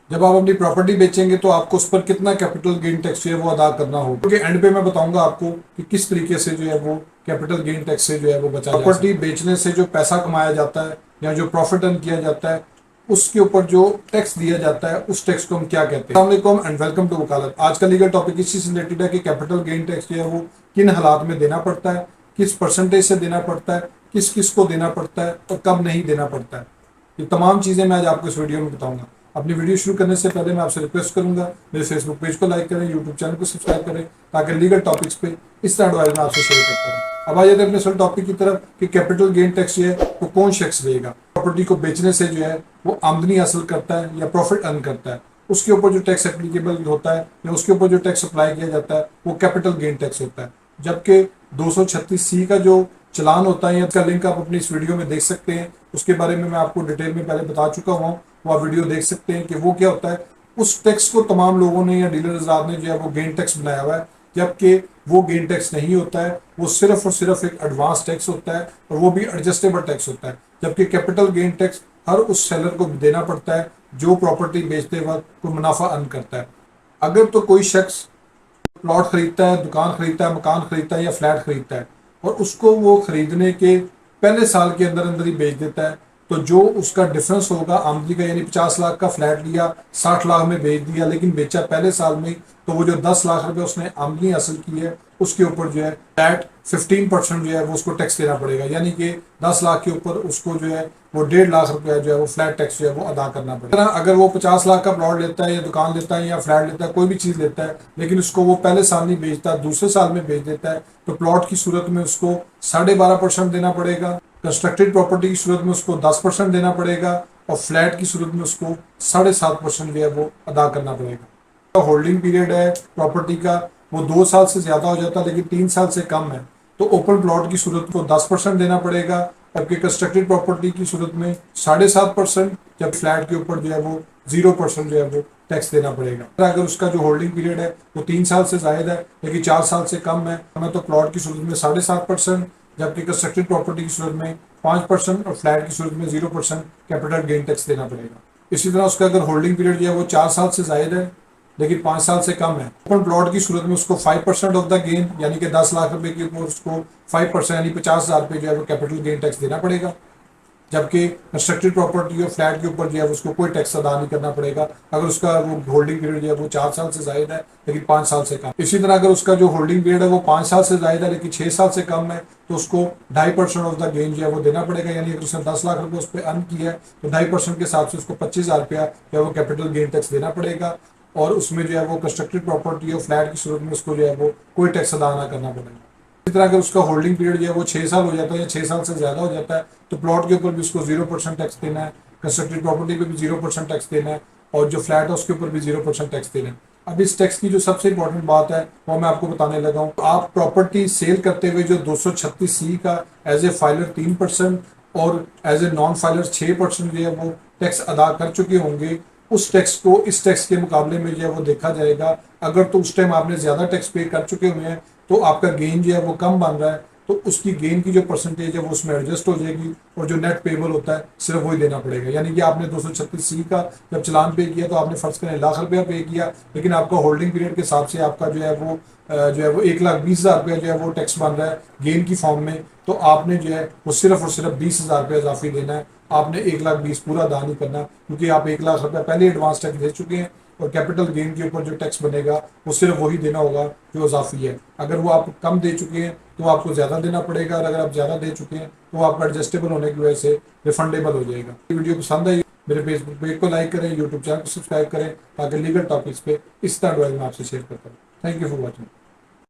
जब आप अपनी प्रॉपर्टी बेचेंगे तो आपको उस पर कितना कैपिटल गेन टैक्स जो है वो अदा करना होगा, क्योंकि एंड पे मैं बताऊंगा आपको कि किस तरीके से जो है वो कैपिटल गेन टैक्स से जो है वो बचा। प्रॉपर्टी बेचने से जो पैसा कमाया जाता है या जो प्रॉफिट अर्न किया जाता है उसके ऊपर जो टैक्स दिया जाता है उस टैक्स को हम क्या कहते हैं। अस्सलाम वालेकुम एंड वेलकम टू वकालत। आज का लीगल टॉपिक इसी से रिलेटेड है कि कैपिटल गेन टैक्स जो है वो किन हालात में देना पड़ता है, किस परसेंटेज से देना पड़ता है, किस किस को देना पड़ता है और कब नहीं देना पड़ता है। ये तमाम चीज़ें मैं आज आपको इस वीडियो में बताऊंगा। अपनी वीडियो शुरू करने से पहले मैं आपसे रिक्वेस्ट करूंगा मेरे फेसबुक पेज को लाइक करें, यूट्यूब चैनल को सब्सक्राइब करें, ताकि लीगल टॉपिक्स पे इस तरह एडवाइस मैं आपसे शेयर करता हूँ। अब आ जाते हैं अपने असल टॉपिक की तरफ कि कैपिटल गेन टैक्स जो है वो कौन शख्स देगा। प्रॉपर्टी को बेचने से जो है वो आमदनी हासिल करता है या प्रॉफिट अर्न करता है, उसके ऊपर जो टैक्स एप्लीकेबल होता है या उसके ऊपर जो टैक्स अप्लाई किया जाता है वो कैपिटल गेन टैक्स होता है। जबकि 236C का जो चलान होता है, इसका लिंक आप अपनी इस वीडियो में देख सकते हैं। उसके बारे में मैं आपको डिटेल में पहले बता चुका हुआ हूँ, वो आप वीडियो देख सकते हैं कि वो क्या होता है। उस टैक्स को तमाम लोगों ने या डीलर हज़रात ने जो है वो गेन टैक्स बनाया हुआ है, जबकि वो गेन टैक्स नहीं होता है। वो सिर्फ और सिर्फ एक एडवांस टैक्स होता है और वो भी एडजस्टेबल टैक्स होता है। जबकि कैपिटल गेन टैक्स हर उस सेलर को देना पड़ता है जो प्रॉपर्टी बेचते वक्त कोई मुनाफा अर्न करता है। अगर तो कोई शख्स प्लॉट खरीदता है, दुकान खरीदता है, मकान खरीदता है या फ्लैट खरीदता है और उसको वो खरीदने के पहले साल के अंदर अंदर ही बेच देता है, तो जो उसका डिफरेंस होगा आमदनी का, यानी 50 लाख का फ्लैट लिया 60 लाख में बेच दिया लेकिन बेचा पहले साल में, तो वो जो 10 लाख रुपए उसने आमदनी हासिल की है उसके ऊपर जो है फ्लैट 15% जो है वो उसको टैक्स देना पड़ेगा। यानी कि 10 लाख के ऊपर उसको जो है वो 1.5 लाख रुपया जो है वो फ्लैट टैक्स जो है वो अदा करना पड़ेगा। अगर वो 50 लाख का प्लॉट लेता है या दुकान लेता है या फ्लैट लेता है, कोई भी चीज़ लेता है, लेकिन उसको वो पहले साल नहीं बेचता, दूसरे साल में बेच देता है, तो प्लॉट की सूरत में उसको 12.5% देना पड़ेगा, कंस्ट्रक्टेड प्रॉपर्टी की सूरत में उसको 10% देना पड़ेगा और फ्लैट की सूरत में उसको 7.5% जो है वो अदा करना पड़ेगा। होल्डिंग पीरियड है प्रॉपर्टी का वो 2 साल से ज़्यादा हो जाता है लेकिन 3 साल से कम है, तो ओपन प्लॉट की सूरत को 10% देना पड़ेगा, जबकि कंस्ट्रक्टेड प्रॉपर्टी की सूरत में 7.5%, जब फ्लैट के ऊपर जो है वो 0% जो है वो टैक्स देना पड़ेगा। अगर उसका जो होल्डिंग पीरियड है वो 3 साल से ज़ायद है लेकिन 4 साल से कम है, तो प्लॉट की सूरत में 7.5%, जबकि कंस्ट्रक्टेड प्रॉपर्टी की सूरत में 5% और फ्लैट की सूरत में 0% कैपिटल गेन टैक्स देना पड़ेगा। इसी तरह उसका अगर होल्डिंग पीरियड जो है वो 4 साल से ज़ायद है लेकिन 5 साल से कम है, ओपन प्लॉट की सूरत में उसको 5% ऑफ द गेन, यानी कि 10 लाख रुपए के ऊपर उसको 5% यानी 50,000 रुपये जो है वो कैपिटल गेन टैक्स देना पड़ेगा। जबकि कंस्ट्रक्टेड प्रॉपर्टी और फ्लैट के ऊपर जो है उसको कोई टैक्स अदा नहीं करना पड़ेगा अगर उसका वो होल्डिंग पीरियड जो है वो 4 साल से ज़ायद है लेकिन 5 साल से कम। इसी तरह अगर उसका जो होल्डिंग पीरियड है वो 5 साल से ज़ायद है लेकिन 6 साल से कम है, तो उसको 2.5% ऑफ द गेन जो है वो देना पड़ेगा। यानी अगर उसने 10 लाख रुपये उस पर अर्न किया है तो 2.5% के हिसाब से उसको 25,000 रुपया जो है वो कैपिटल गेन टैक्स देना पड़ेगा, और उसमें जो है वो कंस्ट्रक्टेड प्रॉपर्टी और फ्लैट की सूरत में उसको जो है वो कोई टैक्स अदा ना करना पड़ेगा। इसी तरह अगर उसका होल्डिंग पीरियड जो है वो 6 साल हो जाता है या 6 साल से ज़्यादा हो जाता है, तो प्लॉट के ऊपर भी उसको 0% टैक्स देना है, कंस्ट्रक्टेड प्रॉपर्टी पे भी 0% टैक्स देना है और जो फ्लैट है उसके ऊपर भी 0% टैक्स देना है। अब इस टैक्स की जो सबसे इंपॉर्टेंट बात है वो मैं आपको बताने लगा हूँ। आप प्रॉपर्टी सेल करते हुए जो 236C का एज ए फाइलर 3% और एज ए नॉन फाइलर 6% जो है वो टैक्स अदा कर चुके होंगे, उस टैक्स को इस टैक्स के मुकाबले में जो है वो देखा जाएगा। अगर तो उस टाइम आपने ज़्यादा टैक्स पे कर चुके हुए हैं तो आपका गेन जो है वो कम बन रहा है, तो उसकी गेन की जो परसेंटेज है वो उसमें एडजस्ट हो जाएगी और जो नेट पेबल होता है सिर्फ वही देना पड़ेगा। यानी कि आपने 236C का जब चलान पे किया तो आपने फ़र्ज़ करें लाख रुपया पे किया, लेकिन आपका होल्डिंग पीरियड के हिसाब से आपका जो है वो 1,20,000 रुपया जो है वो टैक्स बन रहा है गेन की फॉर्म में, तो आपने जो है वो सिर्फ और सिर्फ 20,000 रुपया इजाफी देना है। आपने 1,20,000 पूरा अदा नहीं करना, क्योंकि आप 1 लाख रुपया पहले एडवांस टैक्स दे चुके हैं और कैपिटल गेन के ऊपर जो टैक्स बनेगा वो सिर्फ वही देना होगा जो इजाफी है। अगर वो आप कम दे चुके हैं तो आपको ज़्यादा देना पड़ेगा, और अगर आप ज़्यादा दे चुके हैं तो आपका एडजस्टेबल होने की वजह से रिफंडेबल हो जाएगा। वीडियो पसंद आई मेरे फेसबुक पेज को लाइक करें, यूट्यूब चैनल को सब्सक्राइब करें, ताकि लीगल टॉपिक्स पे इस तरह मैं आपसे शेयर करता हूँ। Thank you for watching.